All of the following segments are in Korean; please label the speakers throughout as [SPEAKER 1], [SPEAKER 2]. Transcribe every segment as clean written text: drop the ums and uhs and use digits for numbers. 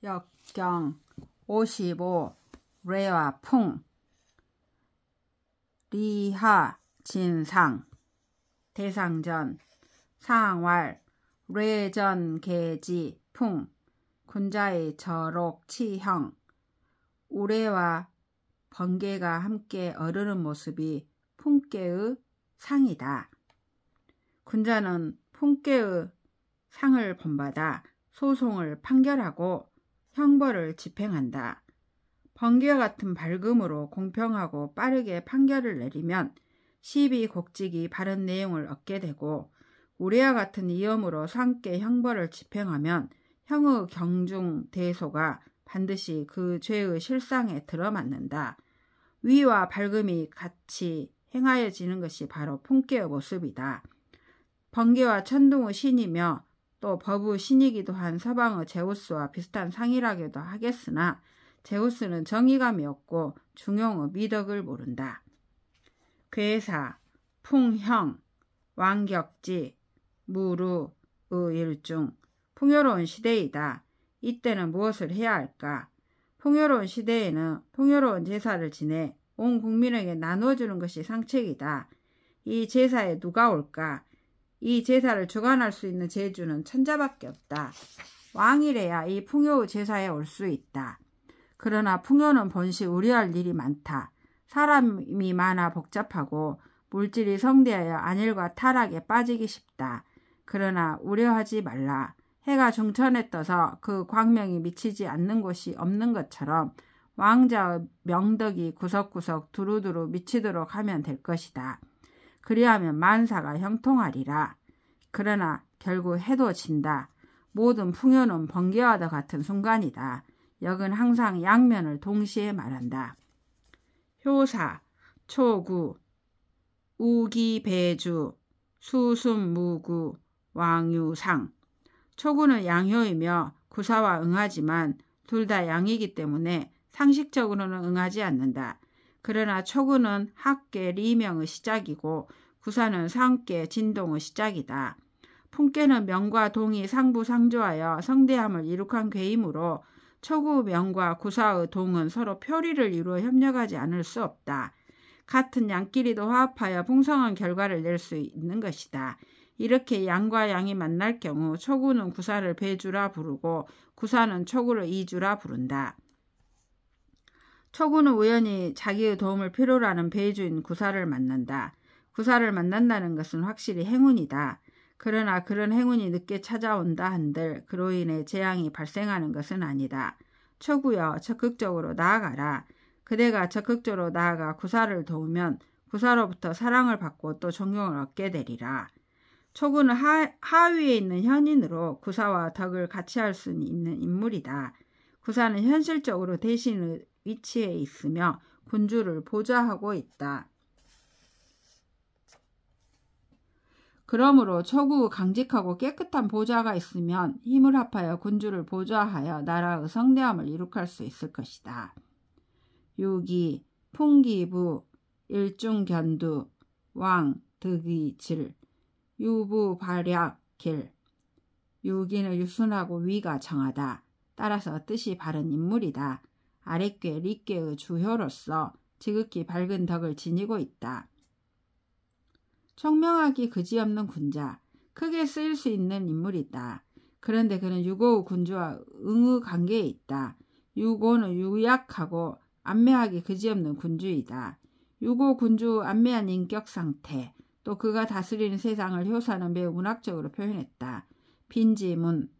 [SPEAKER 1] 역경 55 례와 풍 리하 진상 대상전 상왈 례전 계지 풍 군자의 저록 치형 우레와 번개가 함께 어르는 모습이 풍께의 상이다. 군자는 풍께의 상을 본받아 소송을 판결하고 형벌을 집행한다. 번개와 같은 밝음으로 공평하고 빠르게 판결을 내리면 시비곡직이 바른 내용을 얻게 되고 우레와 같은 이염으로 상께 형벌을 집행하면 형의 경중대소가 반드시 그 죄의 실상에 들어맞는다. 위와 밝음이 같이 행하여지는 것이 바로 풍께의 모습이다. 번개와 천둥의 신이며 또 법의 신이기도 한 서방의 제우스와 비슷한 상이라기도 하겠으나 제우스는 정의감이 없고 중용의 미덕을 모른다. 괴사, 풍형, 왕격지, 무루의 일중 풍요로운 시대이다. 이때는 무엇을 해야 할까? 풍요로운 시대에는 풍요로운 제사를 지내 온 국민에게 나누어주는 것이 상책이다. 이 제사에 누가 올까? 이 제사를 주관할 수 있는 제주는 천자밖에 없다. 왕이래야 이 풍요 제사에 올 수 있다. 그러나 풍요는 본시 우려할 일이 많다. 사람이 많아 복잡하고 물질이 성대하여 안일과 타락에 빠지기 쉽다. 그러나 우려하지 말라. 해가 중천에 떠서 그 광명이 미치지 않는 곳이 없는 것처럼 왕자의 명덕이 구석구석 두루두루 미치도록 하면 될 것이다. 그리하면 만사가 형통하리라. 그러나 결국 해도 진다. 모든 풍요는 번개와도 같은 순간이다. 역은 항상 양면을 동시에 말한다. 효사, 초구, 우기배주, 수순무구, 왕유상. 초구는 양효이며 구사와 응하지만 둘 다 양이기 때문에 상식적으로는 응하지 않는다. 그러나 초구는 학계 리명의 시작이고 구사는 상계 진동의 시작이다. 풍께는 명과 동이 상부상조하여 성대함을 이룩한 괴이므로 초구 명과 구사의 동은 서로 표리를 이루어 협력하지 않을 수 없다. 같은 양끼리도 화합하여 풍성한 결과를 낼 수 있는 것이다. 이렇게 양과 양이 만날 경우 초구는 구사를 배주라 부르고 구사는 초구를 이주라 부른다. 초구는 우연히 자기의 도움을 필요로 하는 배주인 구사를 만난다. 구사를 만난다는 것은 확실히 행운이다. 그러나 그런 행운이 늦게 찾아온다 한들 그로 인해 재앙이 발생하는 것은 아니다. 초구여 적극적으로 나아가라. 그대가 적극적으로 나아가 구사를 도우면 구사로부터 사랑을 받고 또 존경을 얻게 되리라. 초구는 하위에 있는 현인으로 구사와 덕을 같이 할 수 있는 인물이다. 구사는 현실적으로 대신의 위치에 있으며 군주를 보좌하고 있다. 그러므로 초구 강직하고 깨끗한 보좌가 있으면 힘을 합하여 군주를 보좌하여 나라의 성대함을 이룩할 수 있을 것이다. 유기, 풍기부, 일중견두, 왕, 득이질, 유부발약길. 유기는 유순하고 위가 정하다. 따라서 뜻이 바른 인물이다. 아랫괴 릿괴의 주효로서 지극히 밝은 덕을 지니고 있다. 총명하기 그지없는 군자, 크게 쓰일 수 있는 인물이다. 그런데 그는 유고의 군주와 응의 관계에 있다. 유고는 유약하고 안매하기 그지없는 군주이다. 유고 군주 안매한 인격 상태, 또 그가 다스리는 세상을 효사는 매우 문학적으로 표현했다. 빈지문,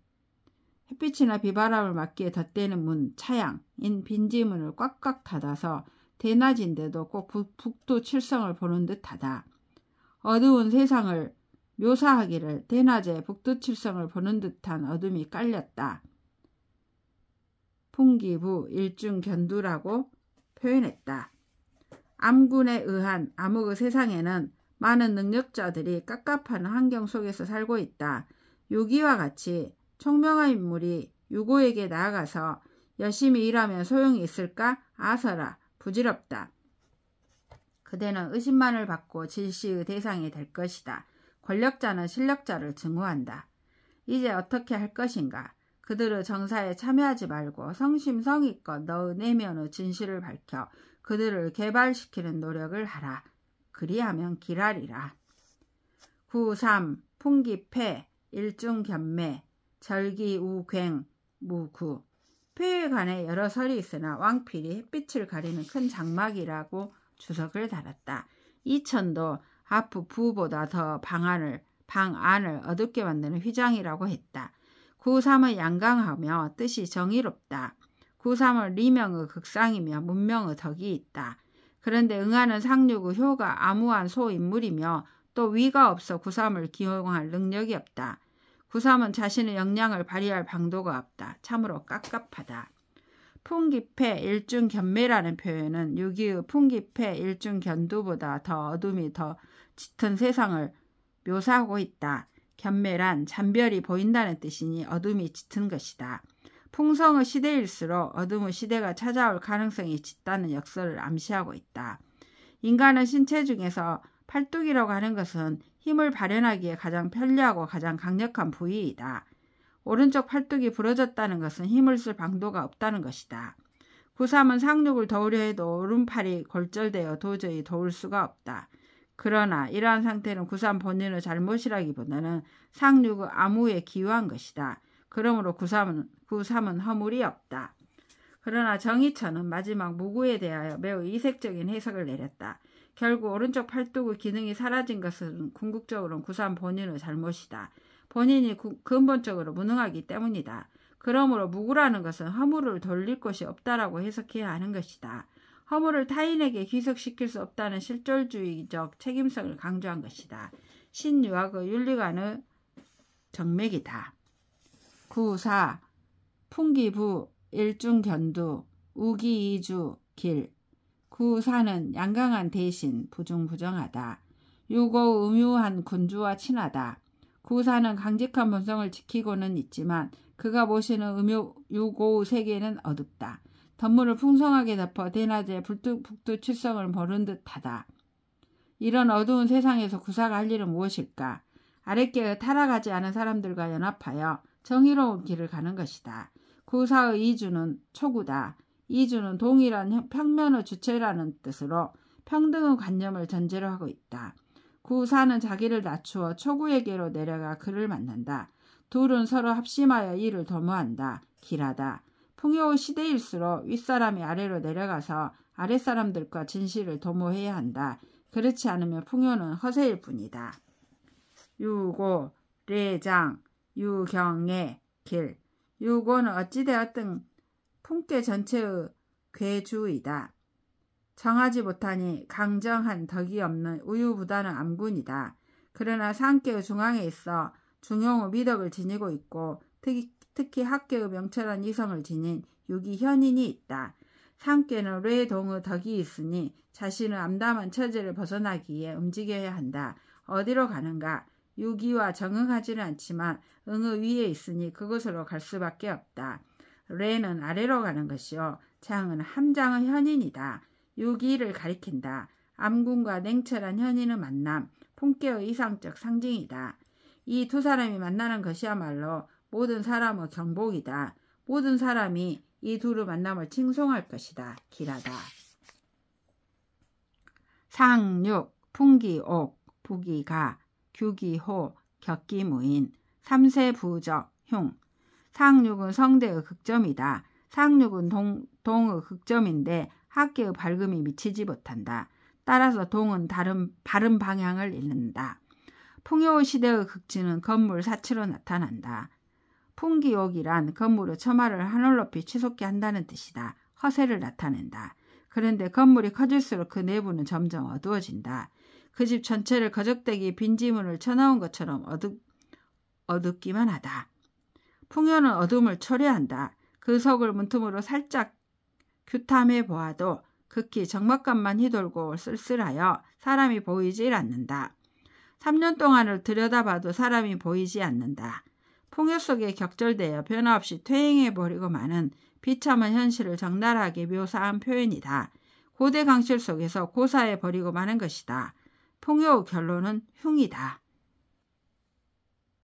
[SPEAKER 1] 햇빛이나 비바람을 막기에 덧대는 문, 차양인 빈지문을 꽉꽉 닫아서 대낮인데도 꼭 북두 칠성을 보는 듯하다. 어두운 세상을 묘사하기를 대낮에 북두칠성을 보는 듯한 어둠이 깔렸다. 풍기부 일중견두라고 표현했다. 암군에 의한 암흑의 세상에는 많은 능력자들이 깝깝한 환경 속에서 살고 있다. 유기와 같이 총명한 인물이 유고에게 나아가서 열심히 일하면 소용이 있을까? 아서라, 부질없다. 그대는 의심만을 받고 질시의 대상이 될 것이다. 권력자는 실력자를 증오한다. 이제 어떻게 할 것인가? 그들의 정사에 참여하지 말고 성심성의껏 너의 내면의 진실을 밝혀 그들을 개발시키는 노력을 하라. 그리하면 길하리라. 9.3 풍기패 일중견매 절기우괭 무구. 폐에 관해 여러 설이 있으나 왕필이 햇빛을 가리는 큰 장막이라고 주석을 달았다. 이천도 아프 부보다 더 방안을 어둡게 만드는 휘장이라고 했다. 9.3은 양강하며 뜻이 정의롭다. 9.3은 리명의 극상이며 문명의 덕이 있다. 그런데 응하는 상륙의 효가 아무한 소인물이며 또 위가 없어 9.3을 기용할 능력이 없다. 9.3은 자신의 역량을 발휘할 방도가 없다. 참으로 깝깝하다. 풍기패 일중견매라는 표현은 유기의 풍기패 일중견두보다 더 어둠이 더 짙은 세상을 묘사하고 있다. 견매란 잔별이 보인다는 뜻이니 어둠이 짙은 것이다. 풍성의 시대일수록 어둠의 시대가 찾아올 가능성이 짙다는 역설을 암시하고 있다. 인간의 신체 중에서 팔뚝이라고 하는 것은 힘을 발현하기에 가장 편리하고 가장 강력한 부위이다. 오른쪽 팔뚝이 부러졌다는 것은 힘을 쓸 방도가 없다는 것이다. 9.3은 상륙을 도우려 해도 오른팔이 골절되어 도저히 도울 수가 없다. 그러나 이러한 상태는 9.3 본인의 잘못이라기보다는 상륙의 암후에 기유한 것이다. 그러므로 9.3은 허물이 없다. 그러나 정의천은 마지막 무구에 대하여 매우 이색적인 해석을 내렸다. 결국 오른쪽 팔뚝의 기능이 사라진 것은 궁극적으로는 9.3 본인의 잘못이다. 본인이 근본적으로 무능하기 때문이다. 그러므로 무구라는 것은 허물을 돌릴 곳이 없다라고 해석해야 하는 것이다. 허물을 타인에게 귀속시킬 수 없다는 실존주의적 책임성을 강조한 것이다. 신유학의 윤리관의 정맥이다. 9.4 풍기부 일중견두 우기이주 길. 9.4는 양강한 대신 부중부정하다. 유고 음유한 군주와 친하다. 9.4는 강직한 본성을 지키고는 있지만 그가 모시는 유고의 세계는 어둡다. 덤물을 풍성하게 덮어 대낮에 북두칠성을 모른 듯하다. 이런 어두운 세상에서 9.4가 할 일은 무엇일까? 아랫개에 타락하지 않은 사람들과 연합하여 정의로운 길을 가는 것이다. 9.4의 이주는 초구다. 이주는 동일한 평면의 주체라는 뜻으로 평등의 관념을 전제로 하고 있다. 9.4는 자기를 낮추어 초구에게로 내려가 그를 만난다. 둘은 서로 합심하여 이를 도모한다. 길하다. 풍요의 시대일수록 윗사람이 아래로 내려가서 아랫사람들과 진실을 도모해야 한다. 그렇지 않으면 풍요는 허세일 뿐이다. 유고, 레장, 유경의 길. 유고는 어찌되었든 풍계 전체의 괴주이다. 정하지 못하니 강정한 덕이 없는 우유부단한 암군이다. 그러나 상계의 중앙에 있어 중용의 미덕을 지니고 있고 특히 학계의 명철한 이성을 지닌 유기현인이 있다. 상계는 뇌동의 덕이 있으니 자신의 암담한 처지를 벗어나기 위해 움직여야 한다. 어디로 가는가? 유기와 정응하지는 않지만 응의 위에 있으니 그곳으로 갈 수밖에 없다. 뇌는 아래로 가는 것이요 장은 함장의 현인이다. 유기를 가리킨다. 암군과 냉철한 현인의 만남, 풍계의 이상적 상징이다. 이 두 사람이 만나는 것이야말로 모든 사람의 경복이다. 모든 사람이 이 둘의 만남을 칭송할 것이다. 길하다. 상륙, 풍기옥, 부기가, 규기호, 격기무인, 삼세부적, 흉. 상륙은 성대의 극점이다. 상륙은 동의 극점인데 학계의 밝음이 미치지 못한다. 따라서 동은 바른 방향을 잃는다. 풍요 시대의 극치는 건물 사치로 나타난다. 풍기옥이란 건물의 처마를 하늘 높이 치솟게 한다는 뜻이다. 허세를 나타낸다. 그런데 건물이 커질수록 그 내부는 점점 어두워진다. 그 집 전체를 거적대기 빈지문을 쳐넣은 것처럼 어둡기만 하다. 풍요는 어둠을 초래한다. 그 속을 문틈으로 살짝 규탐해 보아도 극히 적막감만 휘돌고 쓸쓸하여 사람이 보이질 않는다. 3년 동안을 들여다봐도 사람이 보이지 않는다. 풍요 속에 격절되어 변화없이 퇴행해버리고 마는 비참한 현실을 적나라하게 묘사한 표현이다. 고대 강실 속에서 고사해버리고 마는 것이다. 풍요의 결론은 흉이다.